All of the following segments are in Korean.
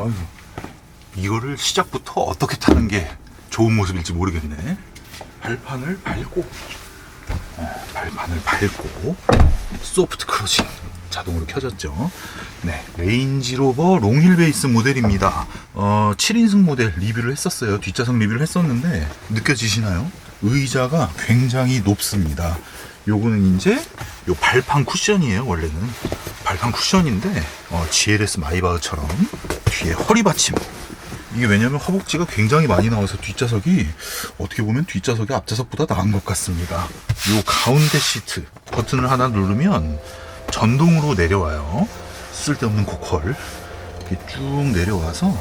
아이고, 이거를 시작부터 어떻게 타는 게 좋은 모습일지 모르겠네. 발판을 밟고 소프트 크러징 자동으로 켜졌죠. 네, 레인지로버 롱힐 베이스 모델입니다. 7인승 모델 리뷰를 했었어요. 뒷좌석 리뷰를 했었는데 느껴지시나요? 의자가 굉장히 높습니다. 요거는 이제 요 발판 쿠션이에요. 원래는 발판 쿠션인데 GLS 마이바흐처럼 뒤에 허리 받침, 이게 왜냐면 허벅지가 굉장히 많이 나와서 뒷좌석이 어떻게 보면 뒷좌석이 앞좌석보다 나은 것 같습니다. 요 가운데 시트 버튼을 하나 누르면 전동으로 내려와요. 쓸데없는 고퀄 이렇게 쭉 내려와서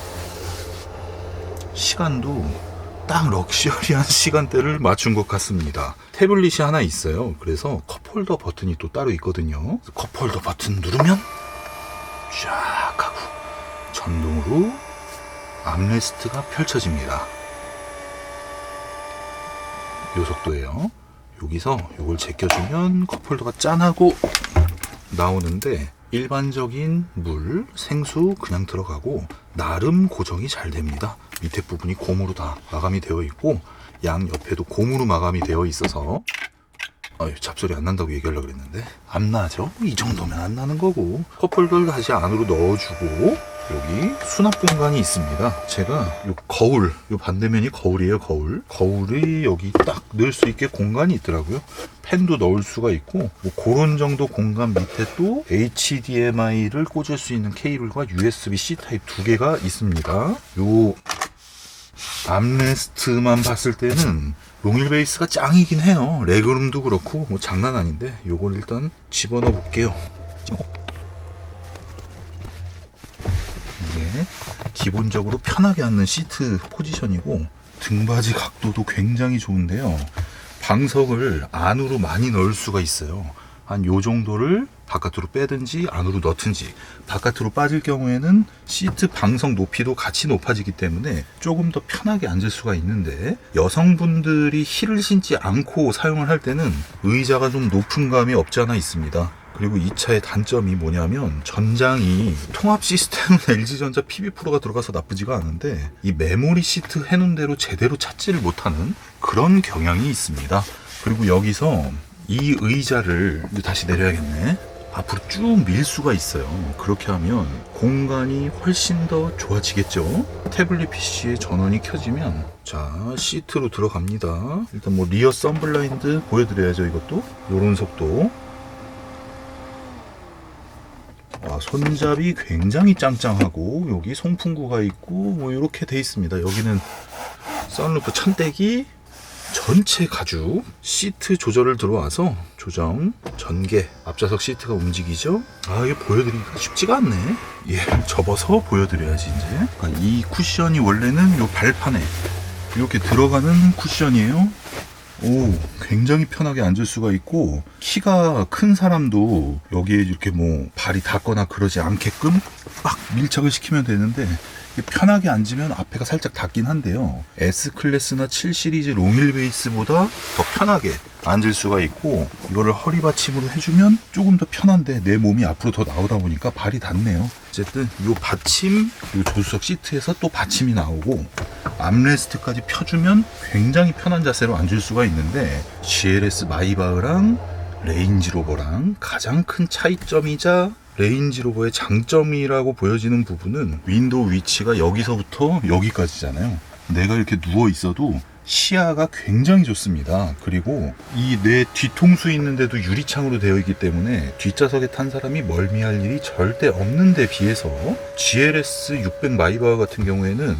시간도 딱 럭셔리한 시간대를 맞춘 것 같습니다. 태블릿이 하나 있어요. 그래서 컵홀더 버튼이 또 따로 있거든요. 컵홀더 버튼 누르면 쫙 하고 전동으로 암레스트가 펼쳐집니다. 요 속도예요. 여기서 요걸 제껴주면 컵홀더가 짠하고 나오는데 일반적인 물, 생수 그냥 들어가고 나름 고정이 잘 됩니다. 밑에 부분이 고무로 다 마감이 되어 있고 양 옆에도 고무로 마감이 되어 있어서 잡소리 안 난다고 얘기하려고 그랬는데 안 나죠? 이 정도면 안 나는 거고. 컵홀더를 다시 안으로 넣어주고 여기 수납 공간이 있습니다. 제가 요 거울, 요 반대면이 거울이에요. 거울이 여기 딱 넣을 수 있게 공간이 있더라고요. 펜도 넣을 수가 있고 뭐 그런 정도 공간 밑에 또 HDMI를 꽂을 수 있는 케이블과 USB-C 타입 두 개가 있습니다. 요 암레스트만 봤을 때는 롱힐 베이스가 짱이긴 해요. 레그룸도 그렇고 뭐 장난 아닌데 요걸 일단 집어넣어 볼게요. 이게 기본적으로 편하게 앉는 시트 포지션이고 등받이 각도도 굉장히 좋은데요. 방석을 안으로 많이 넣을 수가 있어요. 한 요 정도를 바깥으로 빼든지 안으로 넣든지. 바깥으로 빠질 경우에는 시트 방석 높이도 같이 높아지기 때문에 조금 더 편하게 앉을 수가 있는데 여성분들이 힐을 신지 않고 사용을 할 때는 의자가 좀 높은 감이 없지 않아 있습니다. 그리고 이 차의 단점이 뭐냐면 전장이 통합 시스템은 LG전자 PB 프로가 들어가서 나쁘지가 않은데 이 메모리 시트 해놓은 대로 제대로 찾지를 못하는 그런 경향이 있습니다. 그리고 여기서 이 의자를 다시 내려야겠네. 앞으로 쭉 밀 수가 있어요. 그렇게 하면 공간이 훨씬 더 좋아지겠죠. 태블릿 PC에 전원이 켜지면 자 시트로 들어갑니다. 일단 뭐 리어 썬블라인드 보여드려야죠. 이것도 요런 속도. 손잡이 굉장히 짱짱하고 여기 송풍구가 있고 뭐 이렇게 돼 있습니다. 여기는 선루프 천대기 전체 가죽 시트 조절을 들어와서 조정 전개 앞좌석 시트가 움직이죠. 이게 보여드리기가 쉽지가 않네. 접어서 보여드려야지 이제. 이 쿠션이 원래는 요 발판에 이렇게 들어가는 쿠션이에요. 굉장히 편하게 앉을 수가 있고 키가 큰 사람도 여기에 이렇게 뭐 발이 닿거나 그러지 않게끔 막 밀착을 시키면 되는데 편하게 앉으면 앞에가 살짝 닿긴 한데요. S클래스나 7시리즈 롱힐 베이스보다 더 편하게 앉을 수가 있고 이거를 허리 받침으로 해주면 조금 더 편한데 내 몸이 앞으로 더 나오다 보니까 발이 닿네요. 어쨌든 이 받침, 이 조수석 시트에서 또 받침이 나오고 암레스트까지 펴주면 굉장히 편한 자세로 앉을 수가 있는데 GLS 마이바흐랑 레인지로버랑 가장 큰 차이점이자 레인지로버의 장점이라고 보여지는 부분은 윈도우 위치가 여기서부터 여기까지잖아요. 내가 이렇게 누워 있어도 시야가 굉장히 좋습니다. 그리고 이 내 뒤통수 있는데도 유리창으로 되어 있기 때문에 뒷좌석에 탄 사람이 멀미할 일이 절대 없는 데 비해서 GLS 600 마이바흐 같은 경우에는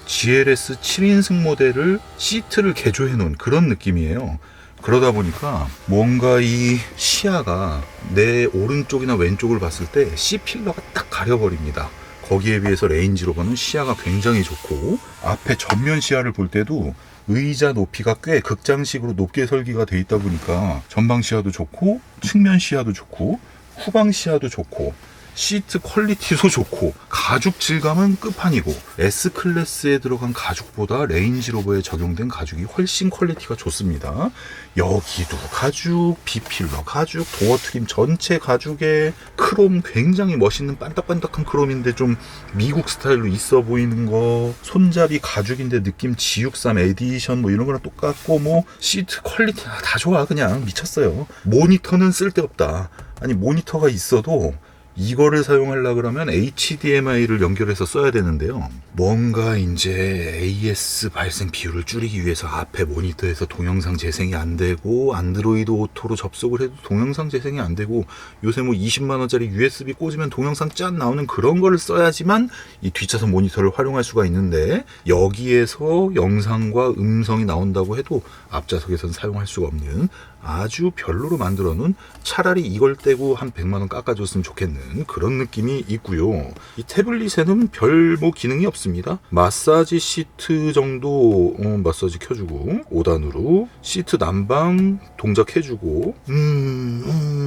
GLS 7인승 모델을 시트를 개조해 놓은 그런 느낌이에요. 그러다 보니까 뭔가 이 시야가 내 오른쪽이나 왼쪽을 봤을 때 C필러가 딱 가려버립니다. 거기에 비해서 레인지로버는 시야가 굉장히 좋고 앞에 전면 시야를 볼 때도 의자 높이가 꽤 극장식으로 높게 설계가 돼 있다 보니까 전방 시야도 좋고 측면 시야도 좋고 후방 시야도 좋고 시트 퀄리티도 좋고 가죽 질감은 끝판이고 S클래스에 들어간 가죽보다 레인지로버에 적용된 가죽이 훨씬 퀄리티가 좋습니다. 여기도 가죽, B필러 가죽, 도어 트림 전체 가죽에 크롬 굉장히 멋있는 반딱반딱한 크롬인데 좀 미국 스타일로 있어 보이는 거, 손잡이 가죽인데 느낌 G63 에디션 뭐 이런 거랑 똑같고 뭐 시트 퀄리티 다 좋아. 그냥 미쳤어요. 모니터는 쓸데없다. 아니 모니터가 있어도 이거를 사용하려 그러면 HDMI를 연결해서 써야 되는데요. 뭔가 이제 AS 발생 비율을 줄이기 위해서 앞에 모니터에서 동영상 재생이 안 되고 안드로이드 오토로 접속을 해도 동영상 재생이 안 되고 요새 뭐 20만 원짜리 USB 꽂으면 동영상 짠 나오는 그런 거를 써야지만 이 뒷좌석 모니터를 활용할 수가 있는데 여기에서 영상과 음성이 나온다고 해도 앞좌석에서는 사용할 수가 없는 아주 별로로 만들어 놓은, 차라리 이걸 떼고 한 100만 원 깎아줬으면 좋겠는 그런 느낌이 있고요. 이 태블릿에는 별 뭐 기능이 없습니다. 마사지 시트 정도 마사지 켜주고 5단으로 시트 난방 동작해주고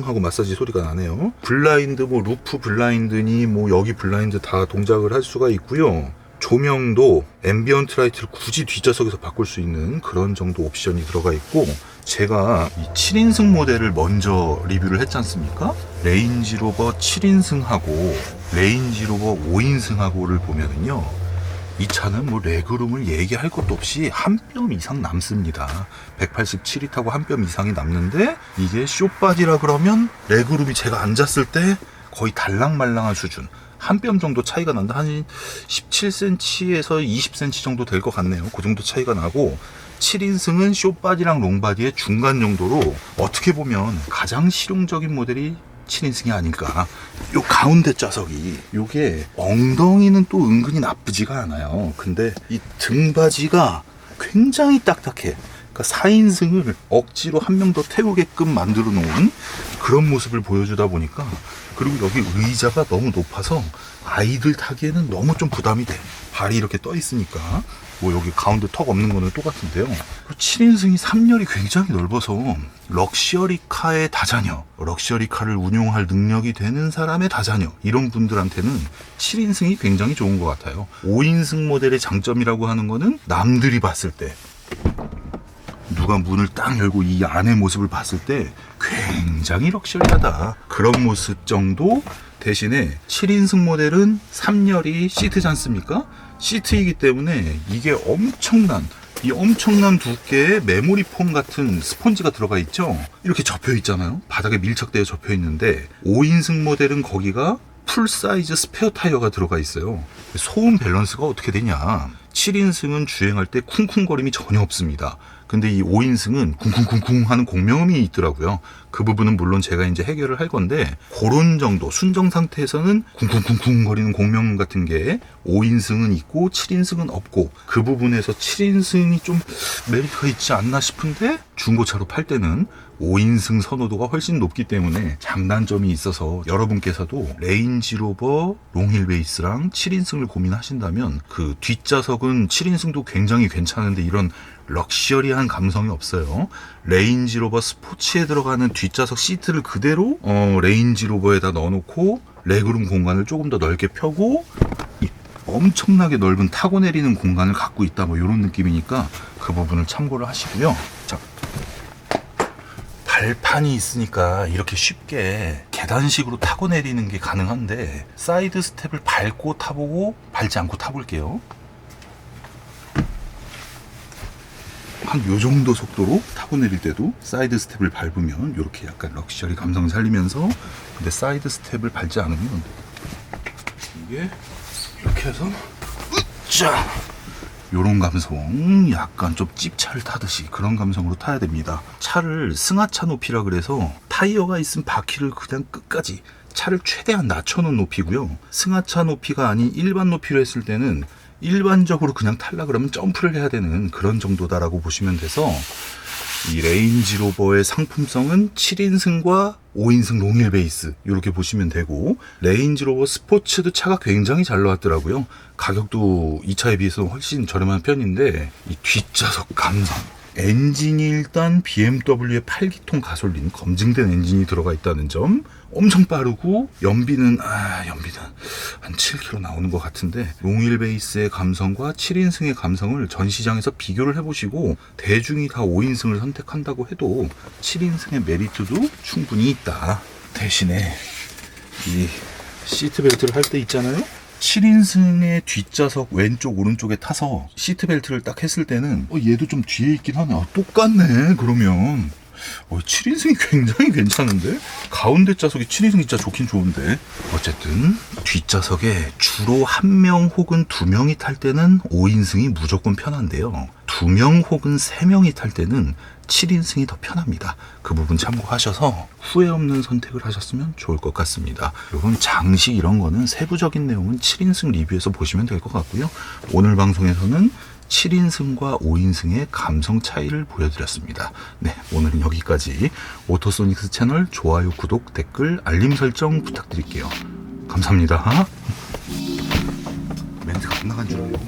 하고 마사지 소리가 나네요. 블라인드 뭐 루프 블라인드니 뭐 여기 블라인드 다 동작을 할 수가 있고요. 조명도 앰비언트 라이트를 굳이 뒷좌석에서 바꿀 수 있는 그런 정도 옵션이 들어가 있고, 제가 이 7인승 모델을 먼저 리뷰를 했지 않습니까? 레인지로버 7인승하고 레인지로버 5인승하고를 보면은요, 이 차는 뭐 레그룸을 얘기할 것도 없이 한 뼘 이상 남습니다. 187이 타고 한 뼘 이상이 남는데, 이게 숏바디라 그러면 레그룸이 제가 앉았을 때 거의 달랑말랑한 수준, 한 뼘 정도 차이가 난다. 한 17cm에서 20cm 정도 될 것 같네요. 그 정도 차이가 나고, 7인승은 숏바디랑 롱바디의 중간 정도로 어떻게 보면 가장 실용적인 모델이 7인승이 아닐까. 요 가운데 좌석이, 요게 엉덩이는 또 은근히 나쁘지가 않아요. 근데 이 등받이가 굉장히 딱딱해. 그러니까 4인승을 억지로 한 명 더 태우게끔 만들어 놓은 그런 모습을 보여주다 보니까, 그리고 여기 의자가 너무 높아서 아이들 타기에는 너무 좀 부담이 돼. 발이 이렇게 떠 있으니까. 뭐 여기 가운데 턱 없는 거는 똑같은데요. 7인승이 3열이 굉장히 넓어서 럭셔리카의 다자녀, 럭셔리카를 운용할 능력이 되는 사람의 다자녀, 이런 분들한테는 7인승이 굉장히 좋은 것 같아요. 5인승 모델의 장점이라고 하는 거는 남들이 봤을 때, 누가 문을 딱 열고 이 안의 모습을 봤을 때 굉장히 럭셔리하다, 그런 모습 정도. 대신에 7인승 모델은 3열이 시트지 않습니까? 시트이기 때문에 이게 엄청난 두께의 메모리 폼 같은 스펀지가 들어가 있죠. 이렇게 접혀 있잖아요. 바닥에 밀착되어 접혀 있는데, 5인승 모델은 거기가 풀 사이즈 스페어 타이어가 들어가 있어요. 소음 밸런스가 어떻게 되냐, 7인승은 주행할 때 쿵쿵거림이 전혀 없습니다. 근데 이 5인승은 쿵쿵쿵쿵 하는 공명음이 있더라고요. 그 부분은 물론 제가 이제 해결을 할 건데, 그런 정도 순정 상태에서는 쿵쿵쿵쿵 거리는 공명음 같은 게 5인승은 있고 7인승은 없고, 그 부분에서 7인승이 좀 메리트가 있지 않나 싶은데, 중고차로 팔 때는 5인승 선호도가 훨씬 높기 때문에 장단점이 있어서, 여러분께서도 레인지로버 롱휠베이스랑 7인승을 고민하신다면 그 뒷좌석은 7인승도 굉장히 괜찮은데 이런 럭셔리한 감성이 없어요. 레인지로버 스포츠에 들어가는 뒷좌석 시트를 그대로 레인지로버에다 넣어놓고 레그룸 공간을 조금 더 넓게 펴고 엄청나게 넓은 타고 내리는 공간을 갖고 있다, 뭐 이런 느낌이니까 그 부분을 참고를 하시고요. 자, 발판이 있으니까 이렇게 쉽게 계단식으로 타고 내리는 게 가능한데, 사이드 스텝을 밟고 타보고 밟지 않고 타볼게요. 한 요 정도 속도로 타고 내릴 때도 사이드 스텝을 밟으면 이렇게 약간 럭셔리 감성을 살리면서, 근데 사이드 스텝을 밟지 않으면 이게 이렇게 해서 으쌰, 요런 감성, 약간 좀 찝차를 타듯이 그런 감성으로 타야 됩니다. 차를 승하차 높이라 그래서 타이어가 있으면 바퀴를 그냥 끝까지 차를 최대한 낮춰놓은 높이고요. 승하차 높이가 아닌 일반 높이로 했을 때는 일반적으로 그냥 탈라 그러면 점프를 해야 되는 그런 정도다라고 보시면 돼서, 이 레인지로버의 상품성은 7인승과 5인승 롱휠 베이스 이렇게 보시면 되고, 레인지로버 스포츠도 차가 굉장히 잘 나왔더라고요. 가격도 이 차에 비해서 훨씬 저렴한 편인데, 이 뒷좌석 감성, 엔진이 일단 BMW의 8기통 가솔린 검증된 엔진이 들어가 있다는 점, 엄청 빠르고 연비는 한 7km 나오는 것 같은데, 롱휠 베이스의 감성과 7인승의 감성을 전 시장에서 비교를 해보시고 대중이 다 5인승을 선택한다고 해도 7인승의 메리트도 충분히 있다. 대신에 이 시트벨트를 할 때 있잖아요, 7인승의 뒷좌석 왼쪽 오른쪽에 타서 시트벨트를 딱 했을 때는 얘도 좀 뒤에 있긴 하네. 똑같네. 그러면 7인승이 굉장히 괜찮은데? 가운데 좌석이 7인승 진짜 좋긴 좋은데. 어쨌든 뒷좌석에 주로 1명 혹은 2명이 탈 때는 5인승이 무조건 편한데요, 2명 혹은 3명이 탈 때는 7인승이 더 편합니다. 그 부분 참고하셔서 후회 없는 선택을 하셨으면 좋을 것 같습니다. 여러분, 장식 이런 거는 세부적인 내용은 7인승 리뷰에서 보시면 될 것 같고요. 오늘 방송에서는 7인승과 5인승의 감성 차이를 보여드렸습니다. 네, 오늘은 여기까지. 오토소닉스 채널 좋아요, 구독, 댓글, 알림 설정 부탁드릴게요. 감사합니다. 멘트가 안 나간 줄 알고.